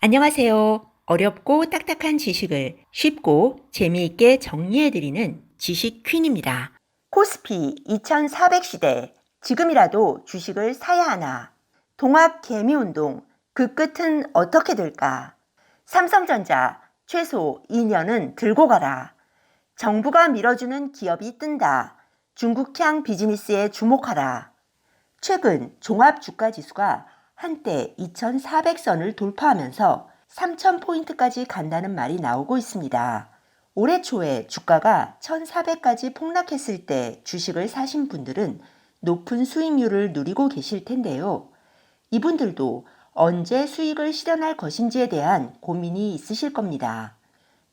안녕하세요. 어렵고 딱딱한 지식을 쉽고 재미있게 정리해드리는 지식 퀸입니다. 코스피 2400시대. 지금이라도 주식을 사야 하나? 동학 개미운동. 그 끝은 어떻게 될까? 삼성전자 최소 2년은 들고 가라. 정부가 밀어주는 기업이 뜬다. 중국향 비즈니스에 주목하라. 최근 종합주가지수가 한때 2400선을 돌파하면서 3000포인트까지 간다는 말이 나오고 있습니다. 올해 초에 주가가 1400까지 폭락했을 때 주식을 사신 분들은 높은 수익률을 누리고 계실 텐데요. 이분들도 언제 수익을 실현할 것인지에 대한 고민이 있으실 겁니다.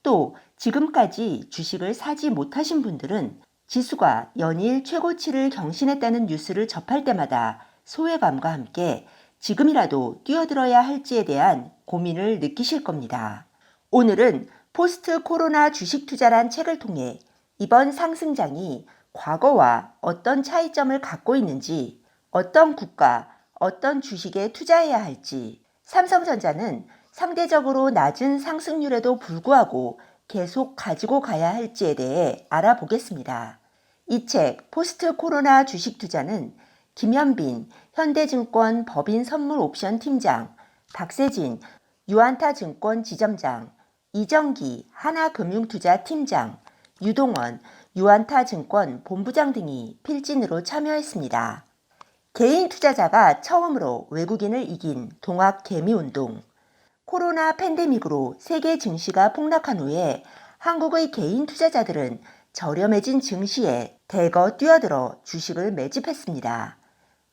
또 지금까지 주식을 사지 못하신 분들은 지수가 연일 최고치를 경신했다는 뉴스를 접할 때마다 소외감과 함께 지금이라도 뛰어들어야 할지에 대한 고민을 느끼실 겁니다. 오늘은 포스트 코로나 주식 투자란 책을 통해 이번 상승장이 과거와 어떤 차이점을 갖고 있는지, 어떤 국가, 어떤 주식에 투자해야 할지, 삼성전자는 상대적으로 낮은 상승률에도 불구하고 계속 가지고 가야 할지에 대해 알아보겠습니다. 이 책 포스트 코로나 주식 투자는 김현빈 현대증권 법인선물옵션 팀장, 박세진 유안타증권 지점장, 이정기 하나금융투자 팀장, 유동원 유안타증권 본부장 등이 필진으로 참여했습니다. 개인 투자자가 처음으로 외국인을 이긴 동학 개미운동. 코로나 팬데믹으로 세계 증시가 폭락한 후에 한국의 개인 투자자들은 저렴해진 증시에 대거 뛰어들어 주식을 매집했습니다.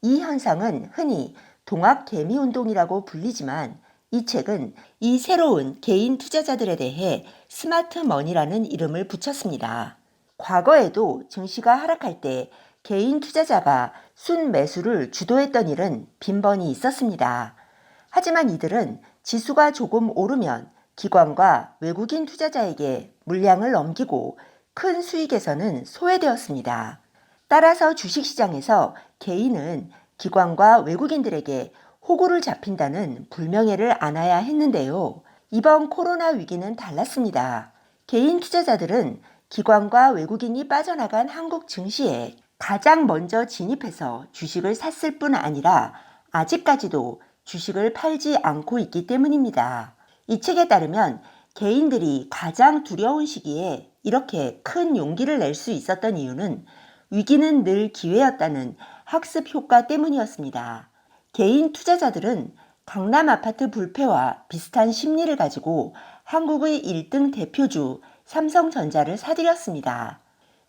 이 현상은 흔히 동학 개미운동이라고 불리지만 이 책은 이 새로운 개인 투자자들에 대해 스마트머니라는 이름을 붙였습니다. 과거에도 증시가 하락할 때 개인 투자자가 순매수를 주도했던 일은 빈번히 있었습니다. 하지만 이들은 지수가 조금 오르면 기관과 외국인 투자자에게 물량을 넘기고 큰 수익에서는 소외되었습니다. 따라서 주식시장에서 개인은 기관과 외국인들에게 호구를 잡힌다는 불명예를 안아야 했는데요. 이번 코로나 위기는 달랐습니다. 개인 투자자들은 기관과 외국인이 빠져나간 한국 증시에 가장 먼저 진입해서 주식을 샀을 뿐 아니라 아직까지도 주식을 팔지 않고 있기 때문입니다. 이 책에 따르면 개인들이 가장 두려운 시기에 이렇게 큰 용기를 낼 수 있었던 이유는 위기는 늘 기회였다는 학습 효과 때문이었습니다. 개인 투자자들은 강남 아파트 불패와 비슷한 심리를 가지고 한국의 1등 대표주 삼성전자를 사들였습니다.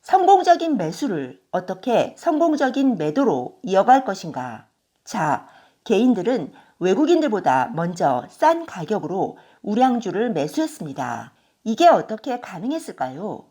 성공적인 매수를 어떻게 성공적인 매도로 이어갈 것인가? 자, 개인들은 외국인들보다 먼저 싼 가격으로 우량주를 매수했습니다. 이게 어떻게 가능했을까요?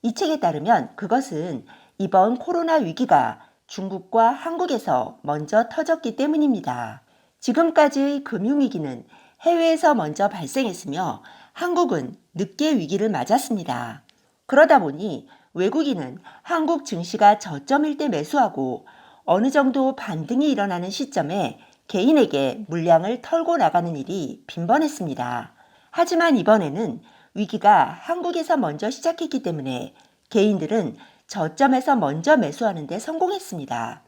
이 책에 따르면 그것은 이번 코로나 위기가 중국과 한국에서 먼저 터졌기 때문입니다. 지금까지의 금융위기는 해외에서 먼저 발생했으며 한국은 늦게 위기를 맞았습니다. 그러다 보니 외국인은 한국 증시가 저점일 때 매수하고 어느 정도 반등이 일어나는 시점에 개인에게 물량을 털고 나가는 일이 빈번했습니다. 하지만 이번에는 위기가 한국에서 먼저 시작했기 때문에 개인들은 저점에서 먼저 매수하는 데 성공했습니다.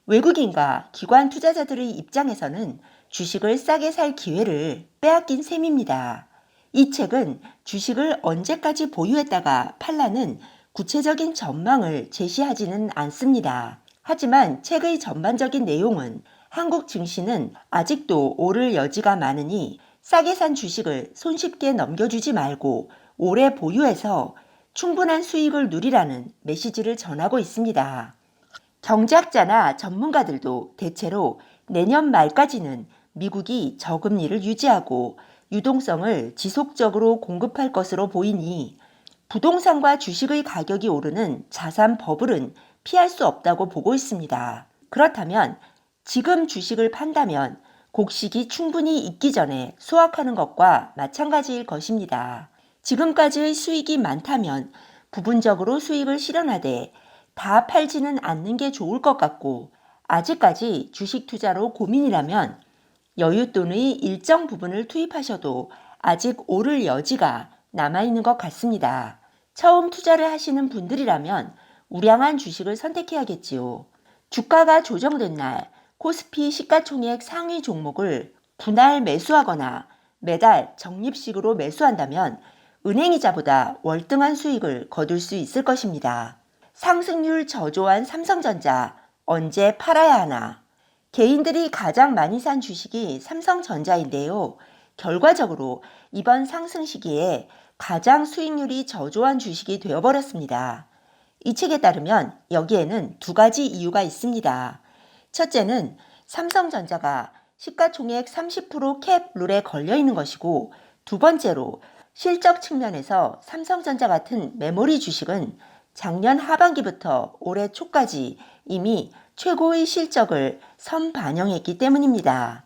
외국인과 기관 투자자들의 입장에서는 주식을 싸게 살 기회를 빼앗긴 셈입니다. 이 책은 주식을 언제까지 보유했다가 팔라는 구체적인 전망을 제시하지는 않습니다. 하지만 책의 전반적인 내용은 한국 증시는 아직도 오를 여지가 많으니 싸게 산 주식을 손쉽게 넘겨주지 말고 오래 보유해서 충분한 수익을 누리라는 메시지를 전하고 있습니다. 경제학자나 전문가들도 대체로 내년 말까지는 미국이 저금리를 유지하고 유동성을 지속적으로 공급할 것으로 보이니 부동산과 주식의 가격이 오르는 자산 버블은 피할 수 없다고 보고 있습니다. 그렇다면 지금 주식을 판다면 곡식이 충분히 익기 전에 수확하는 것과 마찬가지일 것입니다. 지금까지의 수익이 많다면 부분적으로 수익을 실현하되 다 팔지는 않는 게 좋을 것 같고 아직까지 주식 투자로 고민이라면 여윳돈의 일정 부분을 투입하셔도 아직 오를 여지가 남아있는 것 같습니다. 처음 투자를 하시는 분들이라면 우량한 주식을 선택해야겠지요. 주가가 조정된 날 코스피 시가총액 상위 종목을 분할 매수하거나 매달 적립식으로 매수한다면 은행이자보다 월등한 수익을 거둘 수 있을 것입니다. 상승률 저조한 삼성전자 언제 팔아야 하나? 개인들이 가장 많이 산 주식이 삼성전자인데요. 결과적으로 이번 상승 시기에 가장 수익률이 저조한 주식이 되어버렸습니다. 이 책에 따르면 여기에는 두 가지 이유가 있습니다. 첫째는 삼성전자가 시가총액 30%캡 룰에 걸려 있는 것이고, 두 번째로 실적 측면에서 삼성전자 같은 메모리 주식은 작년 하반기부터 올해 초까지 이미 최고의 실적을 선반영했기 때문입니다.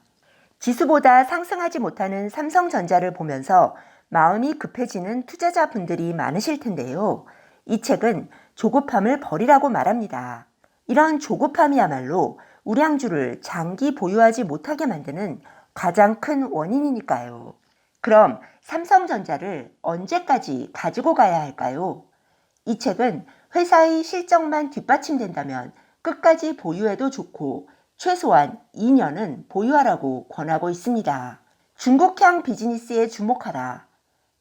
지수보다 상승하지 못하는 삼성전자를 보면서 마음이 급해지는 투자자분들이 많으실 텐데요. 이 책은 조급함을 버리라고 말합니다. 이런 조급함이야말로 우량주를 장기 보유하지 못하게 만드는 가장 큰 원인이니까요. 그럼 삼성전자를 언제까지 가지고 가야 할까요? 이 책은 회사의 실적만 뒷받침된다면 끝까지 보유해도 좋고 최소한 2년은 보유하라고 권하고 있습니다. 중국향 비즈니스에 주목하라.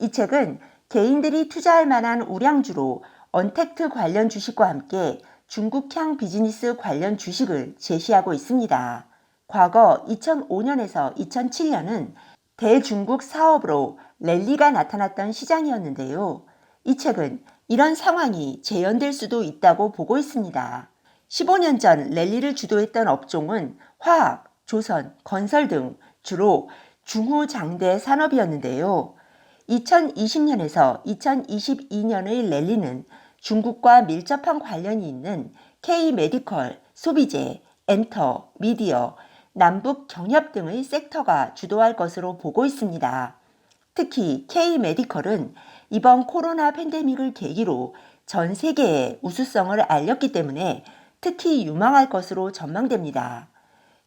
이 책은 개인들이 투자할 만한 우량주로 언택트 관련 주식과 함께 중국향 비즈니스 관련 주식을 제시하고 있습니다. 과거 2005년에서 2007년은 대중국 사업으로 랠리가 나타났던 시장이었는데요. 이 책은 이런 상황이 재현될 수도 있다고 보고 있습니다. 15년 전 랠리를 주도했던 업종은 화학, 조선, 건설 등 주로 중후장대 산업이었는데요. 2020년에서 2022년의 랠리는 중국과 밀접한 관련이 있는 K-메디컬, 소비재, 엔터, 미디어, 남북 경협 등의 섹터가 주도할 것으로 보고 있습니다. 특히 K-메디컬은 이번 코로나 팬데믹을 계기로 전 세계에 우수성을 알렸기 때문에 특히 유망할 것으로 전망됩니다.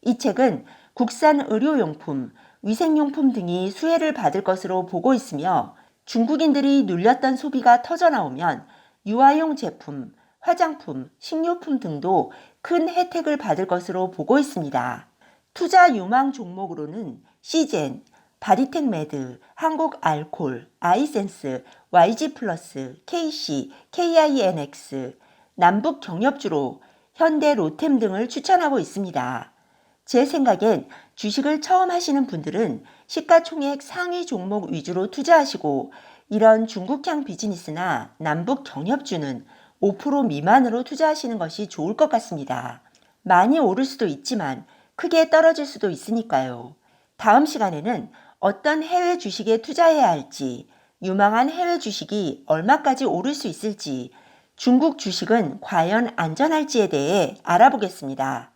이 책은 국산 의료용품, 위생용품 등이 수혜를 받을 것으로 보고 있으며 중국인들이 눌렸던 소비가 터져나오면 유아용 제품, 화장품, 식료품 등도 큰 혜택을 받을 것으로 보고 있습니다. 투자 유망 종목으로는 시젠, 바디텍메드, 한국알콜, 아이센스, YG플러스, KC, KINX, 남북경협주로 현대 로템 등을 추천하고 있습니다. 제 생각엔 주식을 처음 하시는 분들은 시가총액 상위 종목 위주로 투자하시고 이런 중국향 비즈니스나 남북 경협주는 5% 미만으로 투자하시는 것이 좋을 것 같습니다. 많이 오를 수도 있지만 크게 떨어질 수도 있으니까요. 다음 시간에는 어떤 해외 주식에 투자해야 할지, 유망한 해외 주식이 얼마까지 오를 수 있을지, 중국 주식은 과연 안전할지에 대해 알아보겠습니다.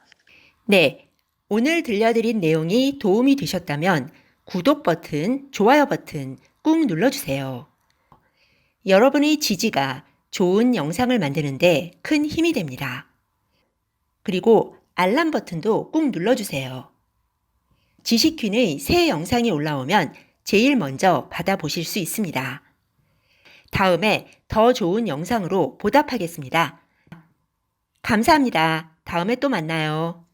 네, 오늘 들려드린 내용이 도움이 되셨다면 구독 버튼, 좋아요 버튼 꾹 눌러주세요. 여러분의 지지가 좋은 영상을 만드는데 큰 힘이 됩니다. 그리고 알람 버튼도 꾹 눌러주세요. 지식퀸의 새 영상이 올라오면 제일 먼저 받아보실 수 있습니다. 다음에 더 좋은 영상으로 보답하겠습니다. 감사합니다. 다음에 또 만나요.